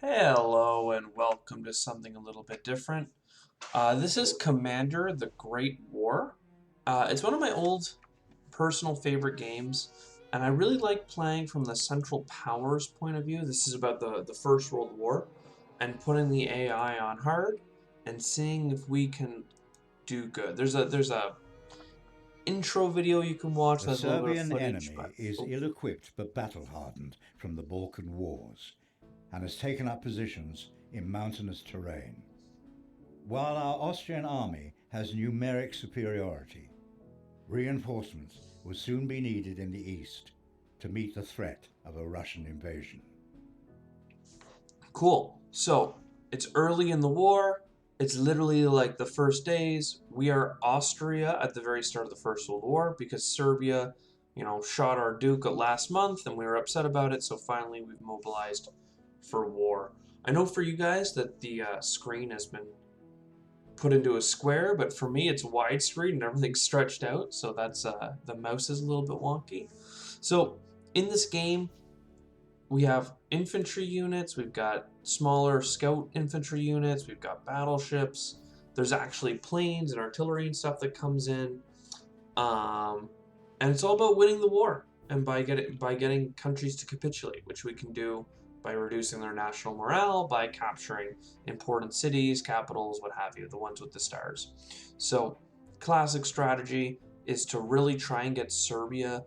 Hello and welcome to something a little bit different. This is Commander: The Great War. It's one of my old personal favorite games, and I really like playing from the Central Powers point of view. This is about the First World War, and putting the AI on hard and seeing if we can do good. There's a intro video you can watch The that has a little bit of Serbian footage, but enemy is oh, ill-equipped but battle-hardened from the Balkan Wars and has taken up positions in mountainous terrain. While our Austrian army has numeric superiority, reinforcements will soon be needed in the east to meet the threat of a Russian invasion. cool. So it's early in the war. It's literally like the first days. We are Austria at the very start of the First World War because Serbia, shot our Duke last month and we were upset about it. So finally we've mobilized for war. I know for you guys that the screen has been put into a square, but for me it's widescreen and everything's stretched out. So that's the mouse is a little bit wonky. So in this game, we have infantry units, we've got smaller scout infantry units, we've got battleships. There's actually planes and artillery and stuff that comes in, um, and it's all about winning the war and by getting countries to capitulate, which we can do by reducing their national morale, by capturing important cities, capitals, what have you, the ones with the stars. So, classic strategy is to really try and get Serbia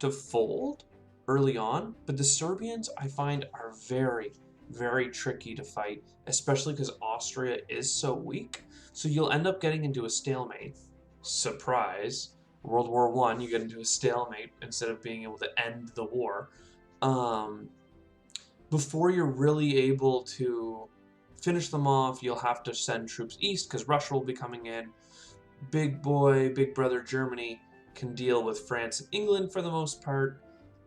to fold early on, but the Serbians I find are very, very tricky to fight, especially because Austria is so weak. So you'll end up getting into a stalemate. Surprise. World War One, you get into a stalemate instead of being able to end the war. Um, Before you're really able to finish them off, you'll have to send troops east because Russia will be coming in. Big boy, big brother Germany can deal with France and England for the most part.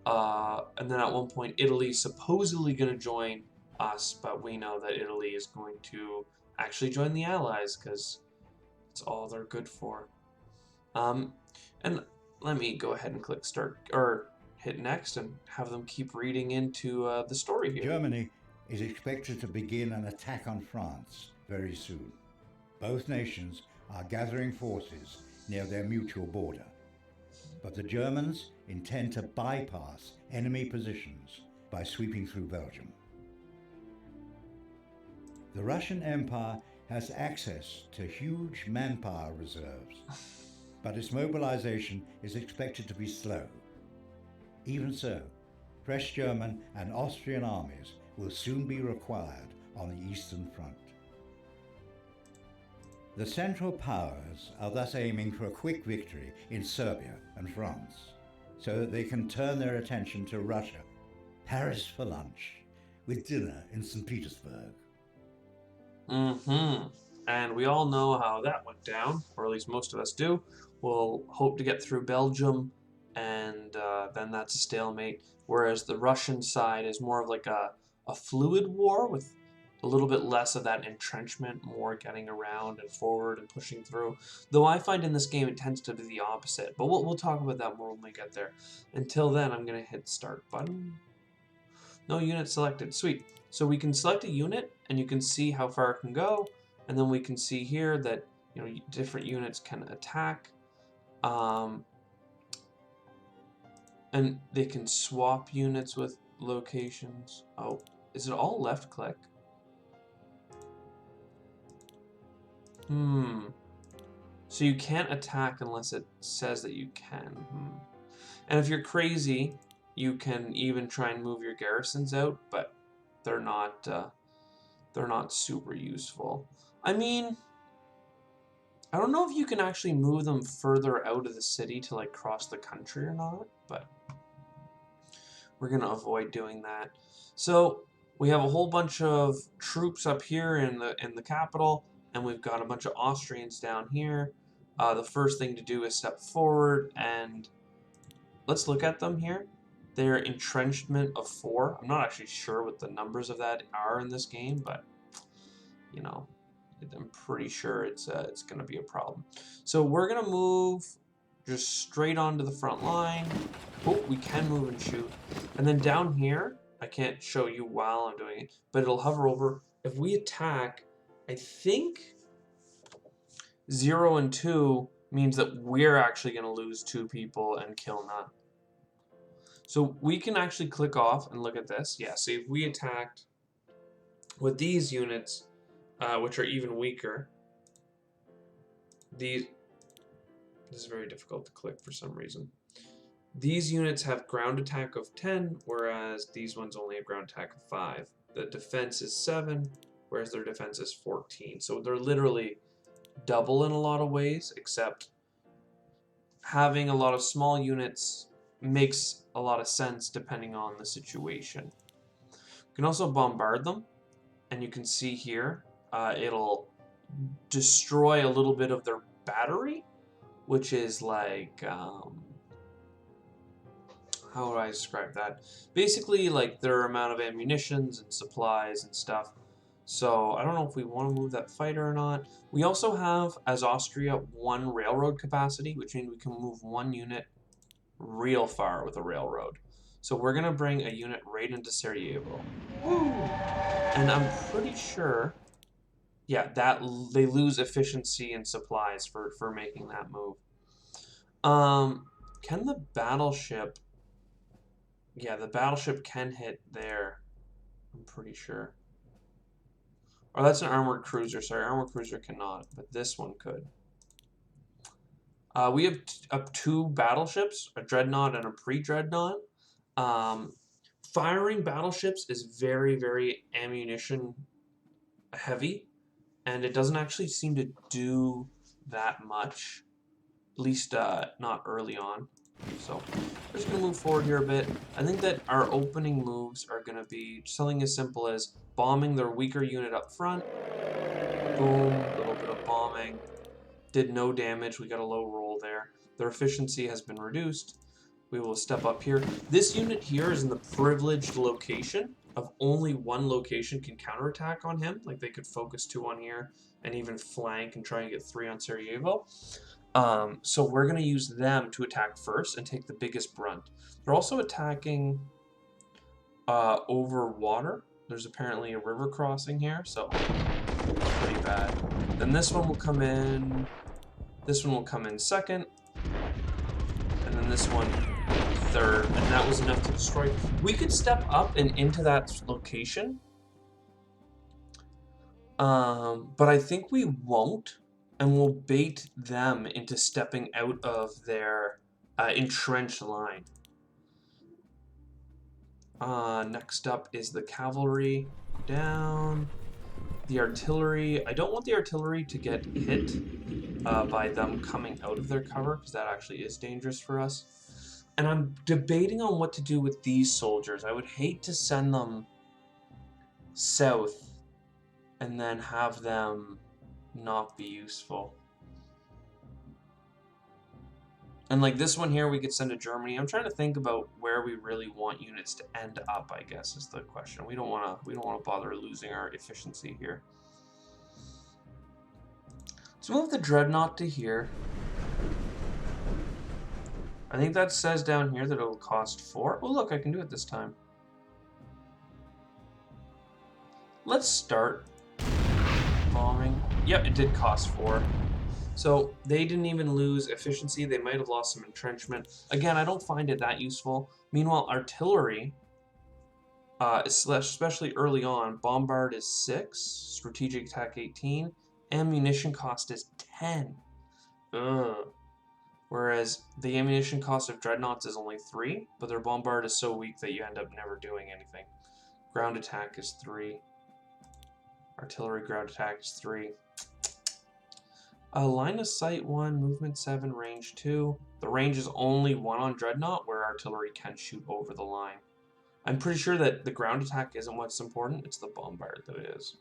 And then at one point, Italy's supposedly going to join us, but we know that Italy is going to actually join the Allies because it's all they're good for. Um, and let me go ahead and click start or hit next and have them keep reading into the story here. Germany is expected to begin an attack on France very soon. Both nations are gathering forces near their mutual border. But the Germans intend to bypass enemy positions by sweeping through Belgium. The Russian Empire has access to huge manpower reserves, but its mobilization is expected to be slow. Even so, fresh German and Austrian armies will soon be required on the Eastern Front. The Central Powers are thus aiming for a quick victory in Serbia and France, so that they can turn their attention to Russia. Paris for lunch, with dinner in St. Petersburg. Mm-hmm. And we all know how that went down, or at least most of us do. We'll hope to get through Belgium, and then that's a stalemate. Whereas the Russian side is more of like a fluid war with a little bit less of that entrenchment, more getting around and forward and pushing through. Though I find in this game it tends to be the opposite. But we'll talk about that more when we get there. Until then, I'm going to hit start button. No unit selected. Sweet. So we can select a unit and you can see how far it can go. And then we can see here that different units can attack. Um, and they can swap units with locations. Oh, is it all left click? So you can't attack unless it says that you can. And if you're crazy, you can even try and move your garrisons out, but they're not super useful. I mean, I don't know if you can actually move them further out of the city to like cross the country or not, but we're gonna avoid doing that. So we have a whole bunch of troops up here in the capital, and we've got a bunch of Austrians down here. The first thing to do is step forward and let's look at them here. Their entrenchment of 4. I'm not actually sure what the numbers of that are in this game, but you know, I'm pretty sure it's going to be a problem. So we're going to move just straight onto the front line. Oh, we can move and shoot. And then down here, I can't show you while I'm doing it, but it'll hover over. If we attack, I think 0 and 2 means that we're actually going to lose 2 people and kill none. So we can actually click off and look at this. Yeah, so if we attacked with these units, which are even weaker, this is very difficult to click for some reason. These units have ground attack of 10, whereas these ones only have ground attack of 5. The defense is 7, whereas their defense is 14. So they're literally double in a lot of ways, except having a lot of small units makes a lot of sense depending on the situation. You can also bombard them, and you can see here, it'll destroy a little bit of their battery, which is like, how would I describe that? Basically, like their amount of ammunitions and supplies and stuff. So I don't know if we want to move that fighter or not. We also have, as Austria, 1 railroad capacity, which means we can move 1 unit real far with a railroad. So we're going to bring a unit right into Sarajevo. Woo! And I'm pretty sure, yeah, that they lose efficiency and supplies for making that move. Can the battleship... Yeah, the battleship can hit there. I'm pretty sure. Oh, that's an armored cruiser. Sorry, armored cruiser cannot, but this one could. We have up 2 battleships, a dreadnought and a pre-dreadnought. Firing battleships is very, very ammunition heavy, and it doesn't actually seem to do that much, at least not early on. So we're just going to move forward here a bit. I think that our opening moves are going to be something as simple as bombing their weaker unit up front. Boom, a little bit of bombing. Did no damage. We got a low roll there. Their efficiency has been reduced. We will step up here. This unit here is in the privileged location of only 1 location can counterattack on him. Like they could focus 2 on here and even flank and try and get 3 on Sarajevo. So we're going to use them to attack first and take the biggest brunt. They're also attacking over water. There's apparently a river crossing here, so it's pretty bad. Then this one will come in. This one will come in second. And then this one third. And that was enough to destroy. We could step up and into that location. But I think we won't. And we'll bait them into stepping out of their entrenched line. Next up is the cavalry. Down. The artillery. I don't want the artillery to get hit by them coming out of their cover, because that actually is dangerous for us. And I'm debating on what to do with these soldiers. I would hate to send them south and then have them not be useful. And like this one here, we could send to Germany. I'm trying to think about where we really want units to end up, I guess, is the question. We don't want to bother losing our efficiency here. Let's move the Dreadnought to here. I think that says down here that it'll cost 4. Oh, look, I can do it this time. Let's start bombing. Yep, it did cost 4. So they didn't even lose efficiency. They might have lost some entrenchment. Again, I don't find it that useful. Meanwhile, artillery, especially early on, bombard is 6, strategic attack 18, ammunition cost is 10. Ugh. Whereas the ammunition cost of dreadnoughts is only 3, but their bombard is so weak that you end up never doing anything. Ground attack is 3. Artillery ground attack is 3. Line of sight 1, movement 7, range 2. The range is only 1 on dreadnought, where artillery can shoot over the line. I'm pretty sure that the ground attack isn't what's important, it's the bombard that is.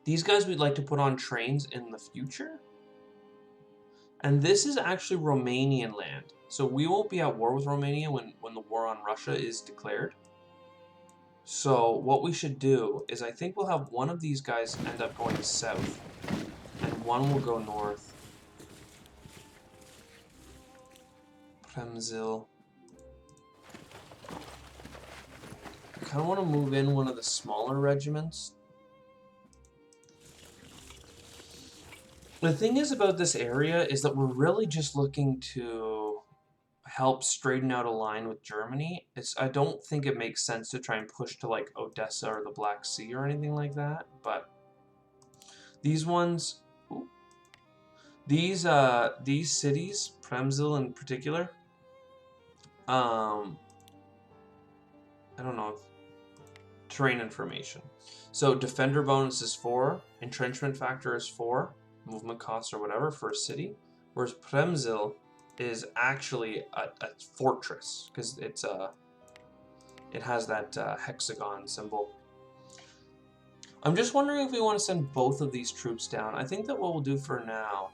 These guys we'd like to put on trains in the future. And this is actually Romanian land. So we won't be at war with Romania when the war on Russia is declared. So what we should do is I think we'll have one of these guys end up going south. And one will go north. Przemysl. kind of want to move in one of the smaller regiments. The thing is about this area is that we're really just looking to help straighten out a line with Germany. I don't think it makes sense to try and push to like Odessa or the Black Sea or anything like that, but these ones, ooh, these cities, Przemysl in particular, I don't know, terrain information. So defender bonus is 4, entrenchment factor is 4, movement costs or whatever for a city, whereas Przemysl is actually a fortress because it has that hexagon symbol. I'm just wondering if we want to send both of these troops down. I think that what we'll do for now,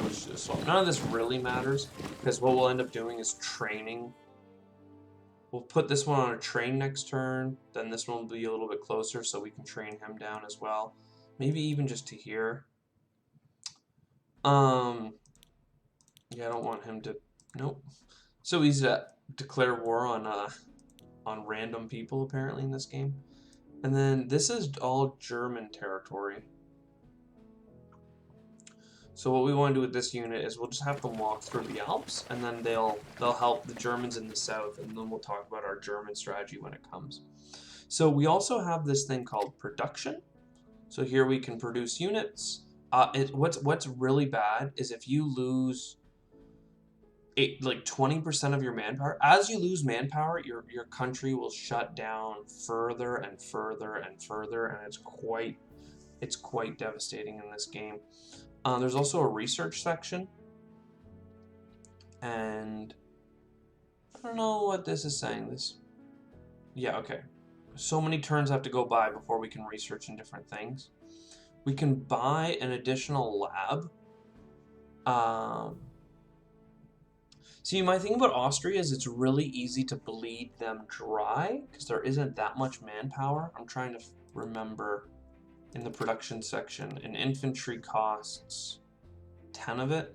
let's just swap. None of this really matters because what we'll end up doing is training. We'll put this one on a train next turn, then this one will be a little bit closer so we can train him down as well. Maybe even just to here. Yeah, I don't want him to... Nope. So easy to declare war on random people, apparently, in this game. And then this is all German territory. So what we want to do with this unit is we'll just have them walk through the Alps, and then they'll help the Germans in the south, and then we'll talk about our German strategy when it comes. So we also have this thing called production. So here we can produce units. What's really bad is if you lose like 20% of your manpower. As you lose manpower, your country will shut down further and further and further, and it's quite devastating in this game. There's also a research section, and I don't know what this is saying. Yeah, okay. So many turns have to go by before we can research in different things. We can buy an additional lab. See, my thing about Austria is it's really easy to bleed them dry because there isn't that much manpower. I'm trying to remember in the production section. An infantry costs 10 of it.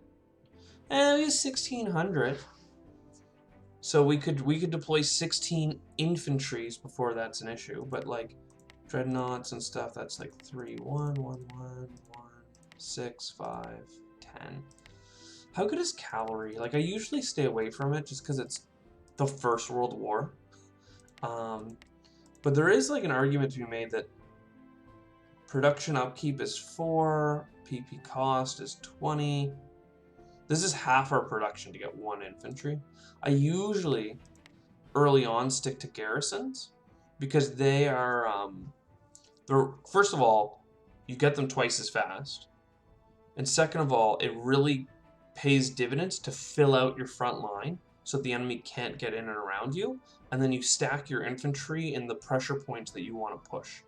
And we use 1,600. So we could deploy 16 infantries before that's an issue. But like dreadnoughts and stuff, that's like 3, 1, 1, 1, 1, 6, 5, 10. How good is cavalry? Like, I usually stay away from it just because it's the First World War. But there is like an argument to be made that production upkeep is 4, PP cost is 20. This is half our production to get 1 infantry. I usually, early on, stick to garrisons because they are, first of all, you get them twice as fast. And second of all, it really pays dividends to fill out your front line so the enemy can't get in and around you, and then you stack your infantry in the pressure points that you want to push.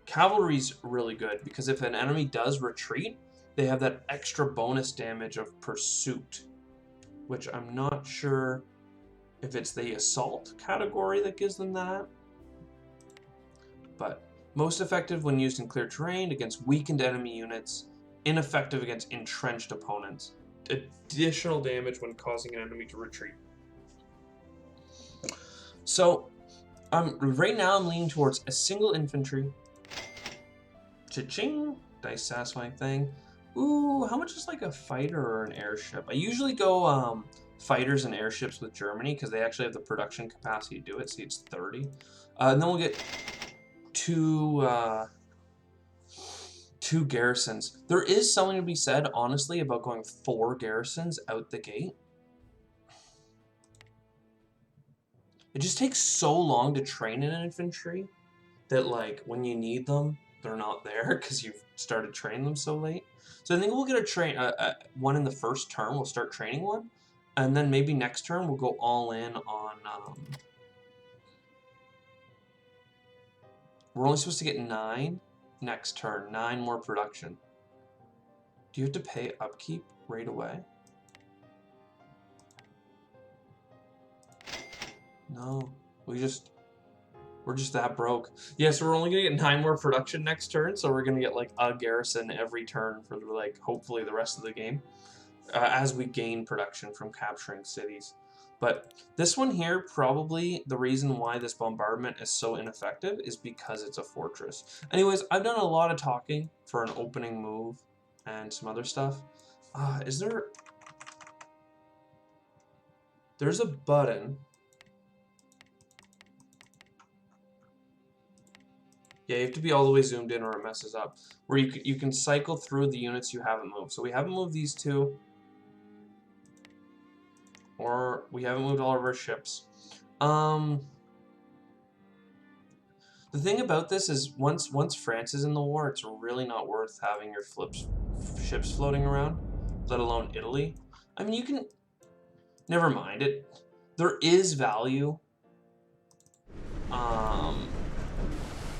Cavalry's really good because if an enemy does retreat, they have that extra bonus damage of pursuit, which I'm not sure if it's the assault category that gives them that, but most effective when used in clear terrain against weakened enemy units, ineffective against entrenched opponents. Additional damage when causing an enemy to retreat. So, right now I'm leaning towards a single infantry. Cha-ching! Dice satisfying thing. Ooh, how much is like a fighter or an airship? I usually go fighters and airships with Germany because they actually have the production capacity to do it. See, it's 30. And then we'll get two garrisons. There is something to be said, honestly, about going 4 garrisons out the gate. It just takes so long to train an infantry that, like, when you need them, they're not there because you've started training them so late. So I think we'll get one in the first turn. We'll start training one, and then maybe next turn we'll go all in on. We're only supposed to get 9. Next turn, 9 more production. Do you have to pay upkeep right away? No, we're just that broke. Yeah, so we're only gonna get 9 more production next turn, so we're gonna get like a garrison every turn for like hopefully the rest of the game, as we gain production from capturing cities. But this one here, probably the reason why this bombardment is so ineffective is because it's a fortress. Anyways, I've done a lot of talking for an opening move and some other stuff. Is there... There's a button. Yeah, you have to be all the way zoomed in or it messes up. Where you can cycle through the units you haven't moved. So we haven't moved these two. Or we haven't moved all of our ships. The thing about this is once France is in the war, it's really not worth having your ships floating around, let alone Italy. I mean, you can... Never mind it. There is value.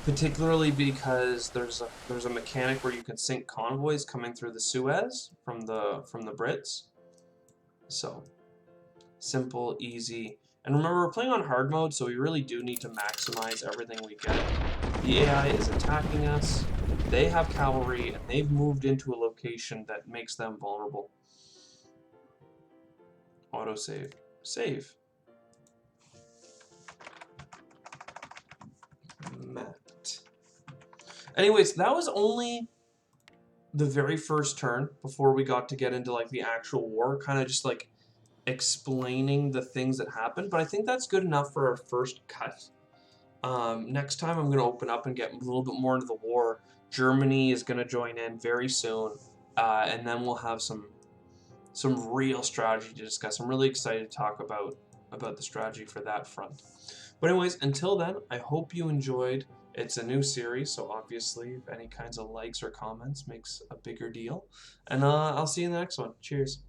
Particularly because there's a mechanic where you can sink convoys coming through the Suez from the Brits. So simple, easy. And remember, we're playing on hard mode, so we really do need to maximize everything we get. The AI is attacking us. They have cavalry, and they've moved into a location that makes them vulnerable. Autosave. Save. Matt. Anyways, that was only the very first turn before we got to get into like the actual war, kind of just like explaining the things that happened. But I think that's good enough for our first cut. Next time I'm going to open up and get a little bit more into the war. Germany is going to join in very soon, and then we'll have some real strategy to discuss. I'm really excited to talk about the strategy for that front. But anyways, until then, I hope you enjoyed. It's a new series, so obviously any kinds of likes or comments makes a bigger deal. And I'll see you in the next one. Cheers.